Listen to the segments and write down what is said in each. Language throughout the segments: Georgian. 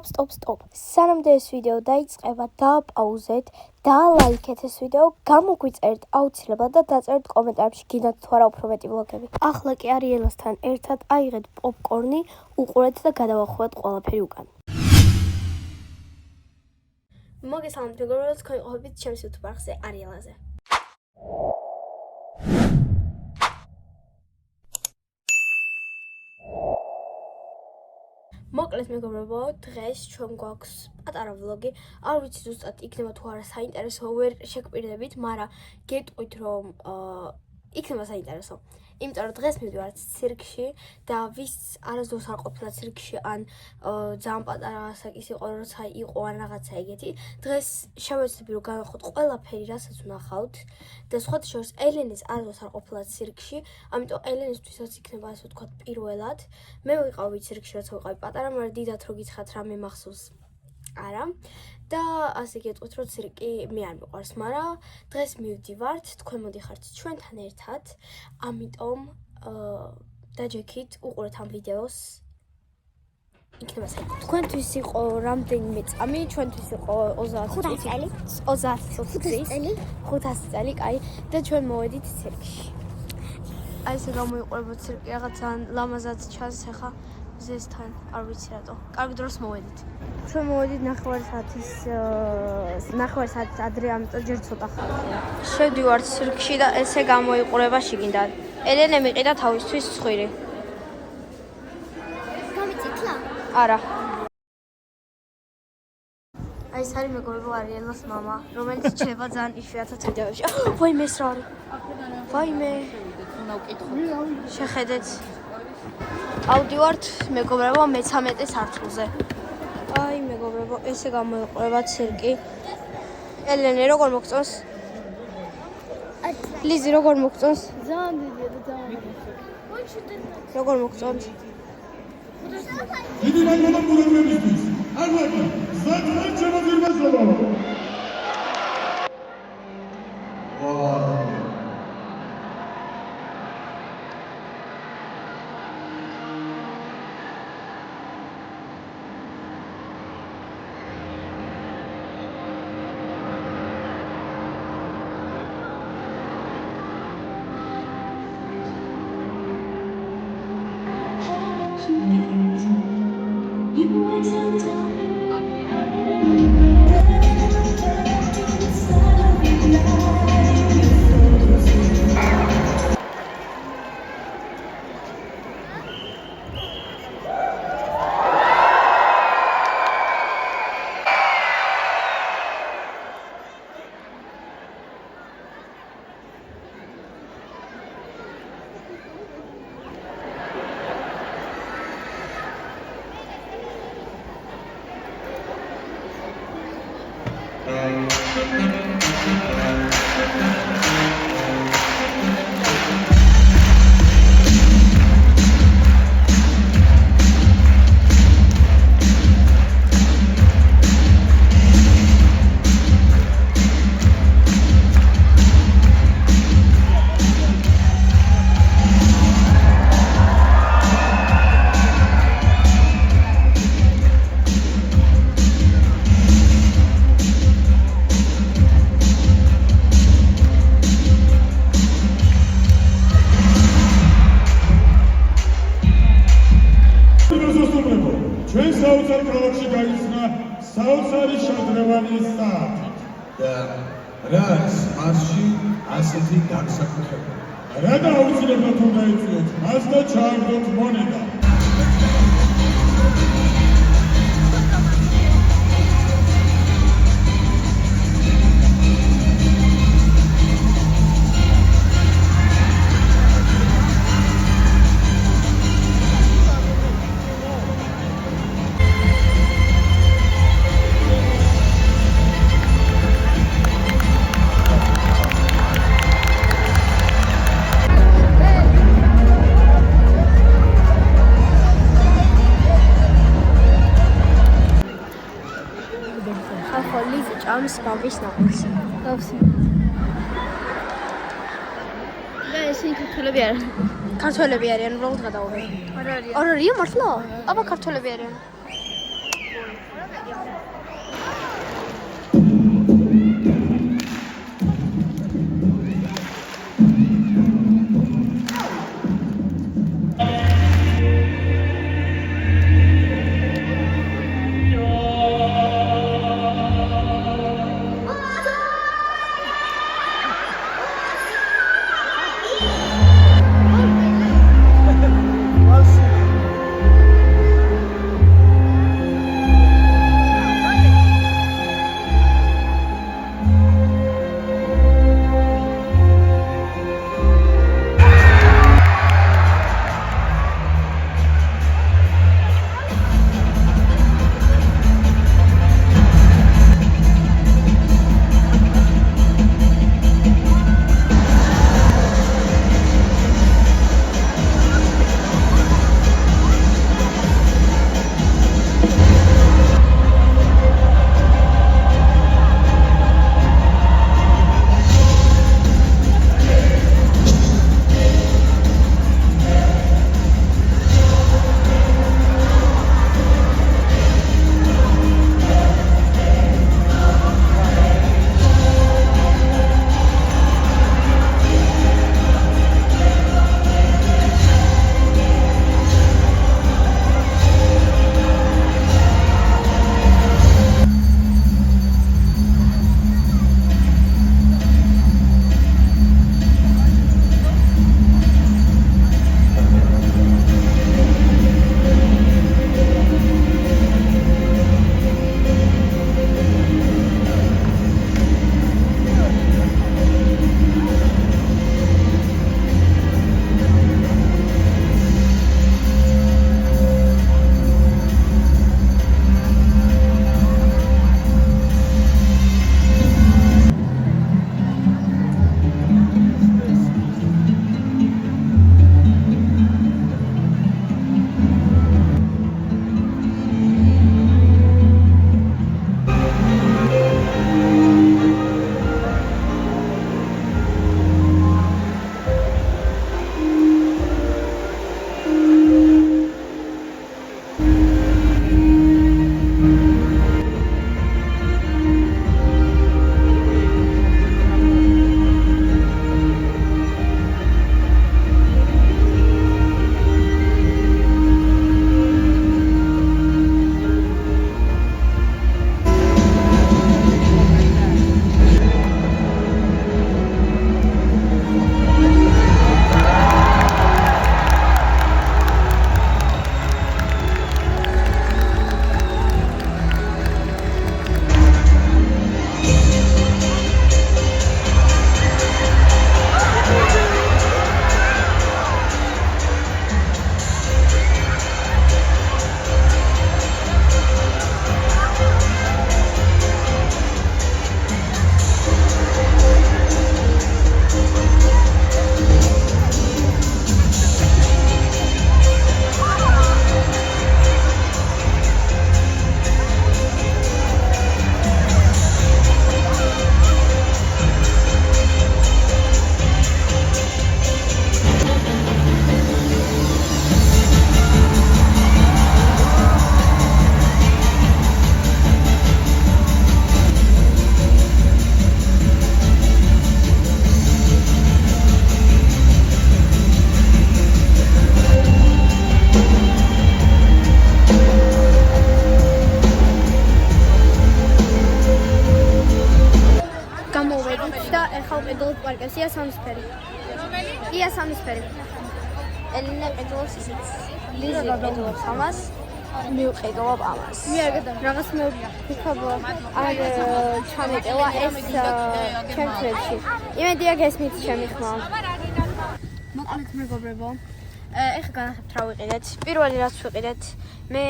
Stop. სანამდე ეს ვიდეო დაიწყება, დააპაუზეთ, დაალაიქეთ ეს ვიდეო, გამოგვიწერთ აუცილებლად და დაწერთ კომენტარებში გინდათ თუ არა უფრო მეტი ვლოგები. ახლა კი არიელასთან ერთად აიღეთ პოპკორნი, უყურეთ და გადავახვევთ ყველაფერი უკან. მოგესალმებით მეგობრებო, თქვენ ყოფილით ჩემს YouTube არხზე არიელაზე. მოკლედ მეგობრებო, დღეს ჩვენ გვაქვს პატარა ვლოგი. არ ვიცი ზუსტად იქნება თუ არა საინტერესო, ვერ შეგპირდებით, მაგრამ გეტყვით რომ იქნება საინტერესო. იმიტომ რომ დღეს მივდივართ ცირკში და ვის არასდროს არ ყოფილა ცირკში ან ძალიან პატარა ასაკის იყო, როცა იყო ან რაღაცა ეგეთი. დღეს შევეცდები რომ გავახოთ ყველაფერი, რასაც ვნახავთ და სხვათა შორის ელენეს არასდროს არ ყოფილა ცირკში, ამიტომ ელენისთვისაც იქნება ასე ვთქვათ პირველად. მე ვიყავი ცირკში, როცა ვიყავი პატარა, მაგრამ დიდად რო გითხრათ რა მე მახსოვს არა. და ასე გეტყვით რომ ცირკი მე არ მიყვარს, მაგრამ დღეს მივდივართ, თქვენ მოდიხართ ჩვენთან ერთად, ამიტომ დაჯექით, უყურეთ ამ ვიდეოს. იქნება საინტერესო. თქვენთვის იყო რამდენიმე წამი, ჩვენთვის იყო 30 წელი. 500 წელი, კაი, და ჩვენ მოვედით ცირკში. აი ესე გამოიყურება ცირკი, რაღაც ძალიან ლამაზად ჩანს ახლა ზესთან, არ ვიცი რატო. კარგი დროს მოვედით. ჩვენ მოვედით 9 საათის ადრე, ამიტომ ჯერ ცოტა ხალხია. შევდივართ ცირკში და ესე გამოიყურება შიგნიდან. ელენე მიყიდა თავისთვის ცხვირი. გამიწითლა? არა. აი ეს არის მეგობრებო არიელას მამა, რომელიც ჩება ძალიან იშვიათად ვიდეოში. ვაიმე ეს რა არის? ვაიმე. უნდა ვკითხო. შეხედეთ. ავდივართ მეგობრებო მე-13 სართულზე. აი მეგობრებო, ესე გამოიყურება ცირკი. ელენე როგორ მოგწონს? ლიზი როგორ მოგწონს? ძალიან დიდია და ძალიან. როგორ მოგწონს? დიდი მადლობა მოგებისთვის. აგვაკი, ზოგადად შემოგვიმეცობა. ჩვენ საოცარ ქალაქში გაიხსნა საოცარი შადრევანი საათი და რაც მასში ასეთი განსაკუთრებული. რა და აუცილებლად უნდა იწიოთ მას და ჩააგდოთ მონეტა. ლიზი ჭამს ბაბის ნაყოფს. გავსი. და ესენი ქართველები არა. ქართველები არიან, უბრალოდ გადაუღე. არ არის. არ არიან მართლა? აბა ქართველები არიან. იასამისფერი. იასამისფერი. ელენე ყიდულობს ისიც. ლიზი ყიდულობს ამას. მივყიდულობ ამას. მე არ გადამ. რაღაც მე ვიქაბო არ ჩამეტევა ეს ჩემში. იმედია გესმით ჩემი ხმა. მოკლედ მეგობრებო. ეხლა განახებთ რა ვიყიდეთ. პირველი რაც ვიყიდეთ მე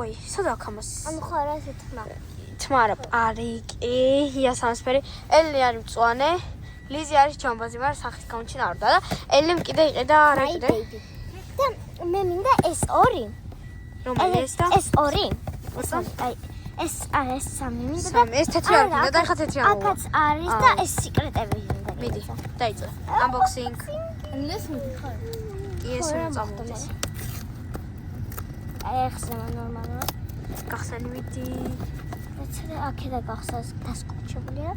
ой, სადა ქამას. ანუ ხარ ასე თმა. თმა რა პარიკი, იასამისფერი. ელენე არის მწვანე. ლიზი არის ჯამბაზი, მაგრამ სახის გამჩინა არ და ელენემ კიდე იყიდა რა იყიდე. და მე მინდა ეს ორი. რომელი ეს და ეს ორი. აი ეს სამი მინდა. ეს თეთრი არ მინდა და ეხლა თეთრი არ მოვა. აქაც არის და ეს სიკრეტები მინდა. მიდი, დაიწყე. Unboxing. ეს მიხარ. ეს მოწამოდეს. აი ახლა ნორმალურად. გახსენი მიდი. ეცე აქედა გახსას დასკუჩებულია.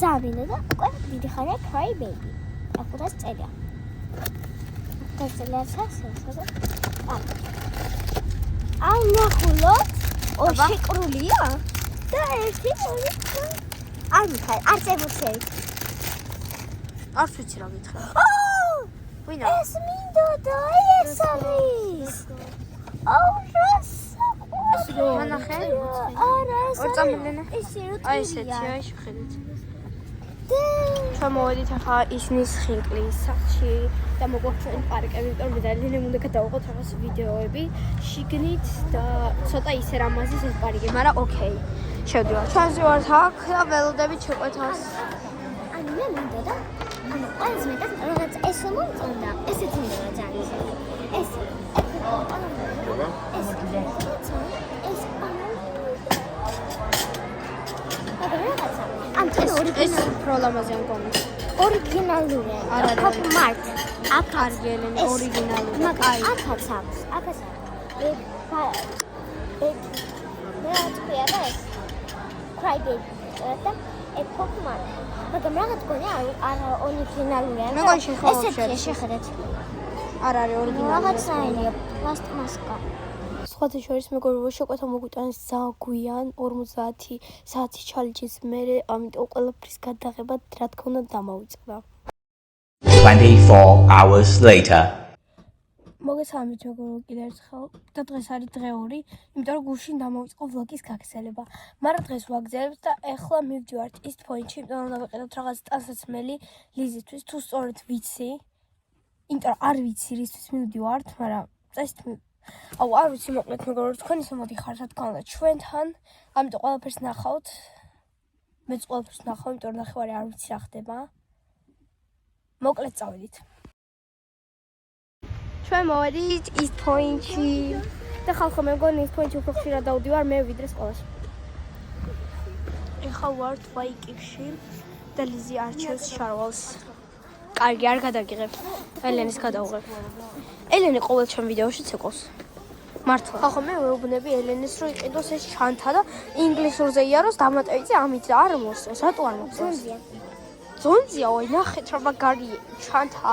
ძავინე და უკვე დიდი ხანია cry baby. ახუდას წერია. დასწრებასა. აი ნახულოთ. ოშიკრულია და ერთი ორი. არ მიხარ, არ წებუცე. არც ვიცი რა მითხრა. ვინა? ეს მინდა და ეს არის. აუ რასა. მანახე? არა, ეს ორ წამლენე. ისე რო აი ესეთი, აი შეხედეთ. ჩვენ მოვედით ახლა ისნის ხინკლის სახლში და მოგვაქვს ჩვენი პარკები, იმიტომ რომ დედალინემ უნდა გადავიღოთ რაღაც ვიდეოები შიგნით და ცოტა ისე რამაზის ეს პარკი, მაგრამ ოკეი. შევდივართ. ჩვენზე ვართ აქ და ველოდებით შეკვეთას. ანუ მე მინდა და ანუ ყველაზე მეტად რაღაც ეს მომწონდა. ესეც მინდა ძალიან. ეს ეს უფრო ლამაზია მგონი. ორიგინალურია. არ არის. Pop Mart. აქ არ გელენე ორიგინალური. აი, აქაც აქვს. აქაც არის. მე რა თქია ეს? Cry baby. და Pop Mart. მაგრამ რაღაც გონი არ ორიგინალურია. მე გონი შეხედავ ესეთი შეხედეთ. არ არის ორიგინალური. რაღაც აირია პლასტმასკა. სხვათა შორის მეგობრებო შეკვეთა მოგვიტანეს ზაგვიან 50 საათის ჩალენჯის მერე, ამიტომ ყველაფრის გადაღება რა თქმა უნდა დამავიწყდა. 24 hours later. მოგესალმებით მეგობრებო კიდევ ერთხელ და დღეს არის დღე 2, იმიტომ რომ გუშინ დამავიწყო ვლოგის გაგრძელება. მაგრამ დღეს ვაგრძელებთ და ეხლა მივდივართ East Point-ში, იმიტომ რომ დავიყენოთ რაღაც ტანსაცმელი ლიზისთვის, თუ სწორედ ვიცი. იმიტომ რომ არ ვიცი რისთვის მივდივართ, მაგრამ წესით აუ არ ვიცი მოკლედ მეგობრებო თქვენ ისე მოდიხართ რა თქმა უნდა ჩვენთან ამიტომ ყველაფერს ნახავთ მეც ყველაფერს ნახავ იმიტომ რომ ნახევარი არ ვიცი რა ხდება მოკლედ წავედით ჩვენ მოვედით East Point-ში და ხალხო მე მგონი East Point-ში უფრო ხშირად დავდივარ მე ვიდრე სკოლაში ეხლა ვართ ბაიკებში და ლიზი არჩევს შარვალს კარგი არ გადაგიღებ ელენის გადავღებ ელენე ყოველ ჩემ ვიდეოში ცეკოს. მართლა. ხახო მე ვეუბნები ელენეს რომ იყიდოს ეს ჩანთა და ინგლისურზე იაროს დამატებითი ამით არ მოსწონს. რატო არ მოსწონს? ძონძია, ой, ნახეთ რა მაგარი ჩანთა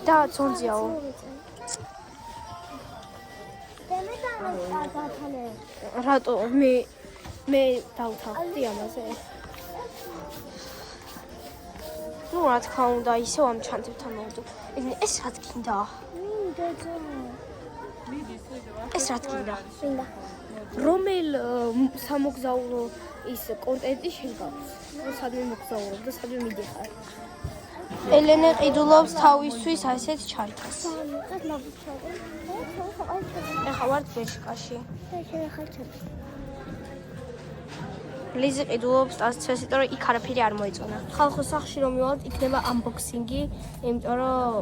და ძონძიაო. რატო მე დავთავდი ამაზე? ну რა თქმა უნდა ისევ ამ ჩანთებთან მოვიდო. ეს რა თქინდა? ეს რა თქინდა? რომელ სამოგზაურო ის კონტენტი შეგავს? სადმე მოგზაურობ და სადმე მიდიხარ? ელენე ყიდულობს თავისთვის ასეთ ჩანთას. ეხლა ვართ ბეშკაში. ლიზი ყიდულობს ტანსაცმელს, იმიტომ რომ იქ არაფერი არ მოეწონა. ხალხო სახლში რომ მივალთ, იქნება unboxing-ი, იმიტომ რომ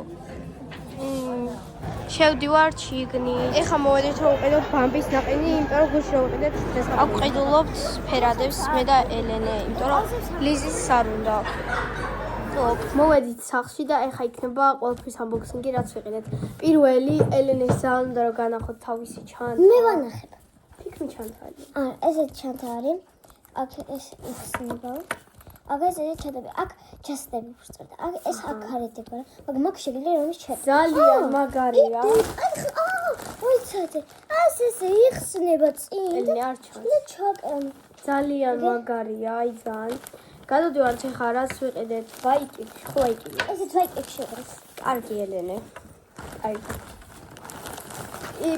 შევდივართ შიგნით. ეხლა მოვედით რომ ვყიდოთ ბამბის ნაყინი, იმიტომ რომ გუშინ რომ ვყიდეთ დღეს აქ ყიდულობთ ფერადებს მე და ელენე, იმიტომ რომ ლიზის არ უნდა. მოვედით სახლში და ეხლა იქნება ყველაფრის unboxing-ი, რაც ვიყიდეთ. პირველი ელენეს ძალიან უნდა რომ განახოთ თავისი ჩანთა. მე ვანახებ. ფიქრი ჩანთაა. ესეთი ჩანთა არის. აქ ეს იხსნება. აქ ეს ჩადები. აქ ჩასდები ვსწრდა. აქ ეს აქ არიდება, მაგრამ მაგ შეგიძლია რომ შეწერ. ძალიან მაგარია. ვიცოდე. ეს იხსნება წინ. ელენე არ ჩანს. ჩაკენ. ძალიან მაგარია, აი ძალიან. გადავდივართ ახლა რაც ვიყიდეთ ვაიკი ვაიკი ესეც ვაიკი შეღრეს. კარგი ელენე აი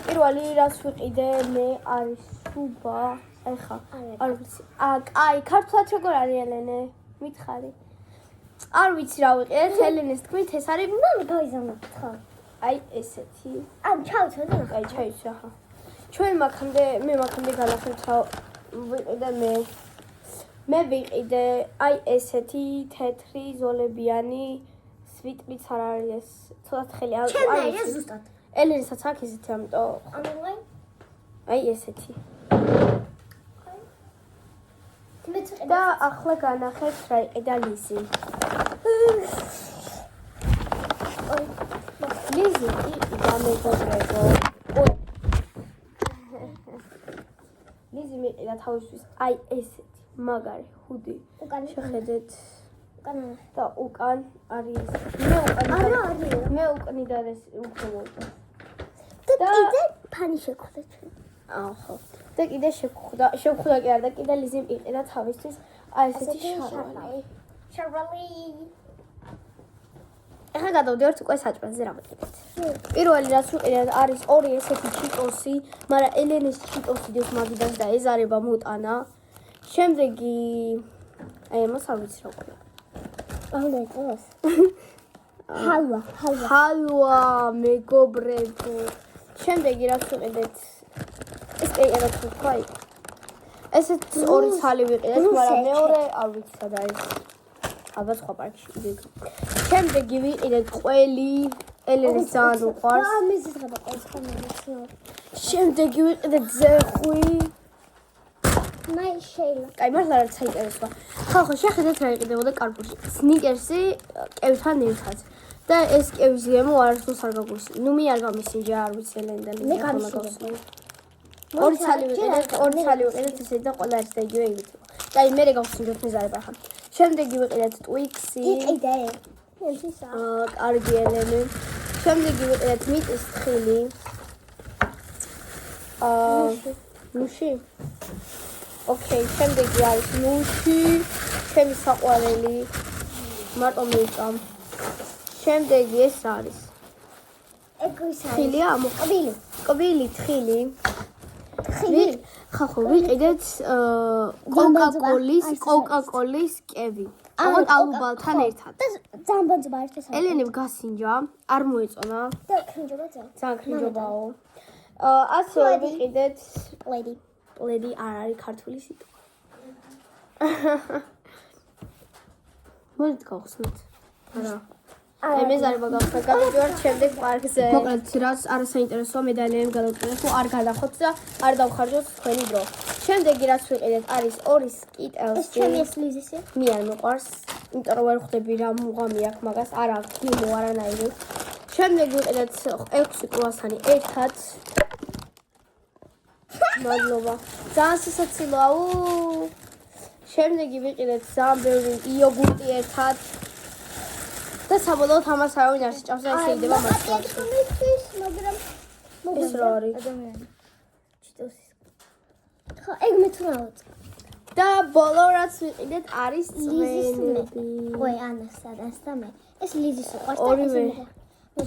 პირველი რაც ვიყიდე მე არის შუბა ახლა არ ვიცი აი ქართულად როგორ არის ელენე მითხარი არ ვიცი რა ვიყიდეთ ელენეს თქვით ეს არის მამი გავიზამოთ ხო? აი ესეთი ან ჩავწოდე. აი ჩაიცვა ახლა ჩვენ მაგამდე მე მაგამდე განახეთ რა ვიყიდე მე ვიყიდე აი ესეთი თეთრი ზოლებიანი სვიტყიც არ არის ეს ცოტა ხელი არ ჩემია ზუსტად. ელენესაც აქვს ესეთი ამიტომ ამოვაი. აი ესეთი მეც და ახლა განახეთ რა იყიდა ლიზი ლიზი იყიდა მეგობრებო ლიზი მიყიდა თავისთვის აი ესეთი მაგარი ჰუდი უკან შეხედეთ უკან და უკან არის მე უკნიდან ეს უფრო მოვიდა და კიდე ფანი შეგხვდა ჩვენ. ხო და კიდე შეგხვდა კი არა და კიდე ლიზიმ იყიდა თავისთვის აი ესეთი შარვალი შარვალი. ახლა გადავდივართ უკვე საჭმელზე რა ვიყიდეთ პირველი რაც ვიყიდეთ არის ორი ესეთი ჩიტოსი მაგრამ ელენეს ჩიტოსი დევს მაგიდანს და ეზარება მოტანა შემდეგი აი ამას არ ვიცი რა ყოლა აუნდა ეს ჰალვა მეგობრებო შემდეგი რაც ვიყიდეთ ეს კი არა თუ თქვა ესეც ორი ცალი ვიყიდეთ მაგრამ მეორე არ ვიცი სად არის აბა სხვა პარკში იგი შემდეგი ვიყიდეთ ყველი ელენეს ძალიან უყვარს მეზის ღება ყავს ხანმოიცნო. შემდეგი ვიყიდეთ ზეხვი მაი შეილა. კაი მართლა რაც საინტერესოა ხო შეხედეთ რა იყიდებოდა კარპურში სნიკერსი კევთან ერთად და ეს კევის გემო არასდროს არ გაგვისინჯა ნუ მე არ გამისინჯა არ ვიცი ელენე და ლიზი ახლა მაგავსინჯა ორი ცალი ვიყიდეთ ესეთი და ყველა არის და იგივე იგივე კაი მე გავსინჯოთ მეზარება ხა შემდეგი ვიყიდეთ ტვიქსი იყიდე. ესისა. კარგი ელენე შემდეგი ვიყიდეთ მიწის თხილი ნუში ოკეი შემდეგი არის ნუში ჩემი საყვარელი მარტო მივწამ შემდეგი ეს არის თხილია ყვილი თხილი ხო ვიყიდეთ კოკაკოლის კევი ოღონდ ალუბალთან ერთად ძალიან ბანძობა ერთად. ელენე გასინჯა არ მოეწონა და ქინჯობა ძალიან ქინჯობაო ასე ვიყიდეთ პლედი არ არის ქართული სიტყვა მოდით გავხსნათ არა აი მეზარება გავხსნათ გადავდივართ შემდეგ პარკზე მოკლედ რაც არასაინტერესოა მე და ელენემ გადავწყვიტეთ თუ არ გადახოთ და არ დავხარჯოთ თქვენი დრო შემდეგი რაც ვიყიდეთ არის ორი სკიტელსი ჩემი ეს ლიზისი. მე არ მოყვარს იმიტომ რომ ვერ ხვდები რა მუღამი აქვს მაგას არ აქვს გიმო არანაირი შემდეგი ვიყიდეთ 6 კრუასანი ერთად მადლობა ძალიან სასაცილოა შემდეგი ვიყიდეთ ძალიან ბევრი იოგურტი ერთად და საბოლოოდ ამას არავინ არ შეჭამს და ეს შეიძლება მასწავლოს მაგრამ ეს რა არის ადამიანი. ჩიტოსის. ხო, ეგ მე თუ რა და ბოლო რაც ვიყიდეთ არის ლიზის წვენები ყოე ანასტას და მე. ეს ლიზის უყვარს და ორივე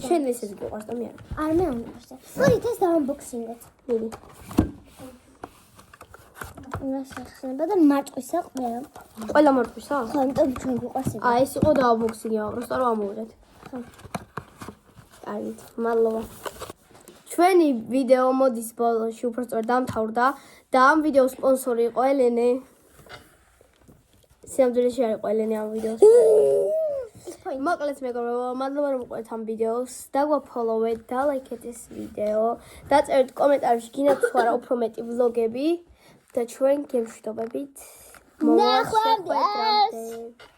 შენ ესეც გიყვარს და მე არ მე უნივერსიტეტი. მოდით ეს დავანბოქსინგოთ. მიდი მას ახსენება და მარტვისა ყველა. ყველა მარტვისა ხო, იმიტომ ჩვენ გვიყვარს ეგ. ეს იყო დააბოქსინგი просто რომ ამოვიდეთ ხო. კარგით მადლობა ჩვენი ვიდეო მოდის ბოლოში უბრალოდ დამთავრდა და ამ ვიდეოს სპონსორი იყო ელენე სიამძულეში არ იყო ელენე ამ ვიდეოს მოკლედ მეგობრებო მადლობა რომ უყურეთ ამ ვიდეოს დაგვაფოლოვეთ და ლაიქეთ ეს ვიდეო დაწერეთ კომენტარებში გინდათ თუ არა უფრო მეტი ვლოგები და ჩვენ გემშვიდობებით ნახვამდის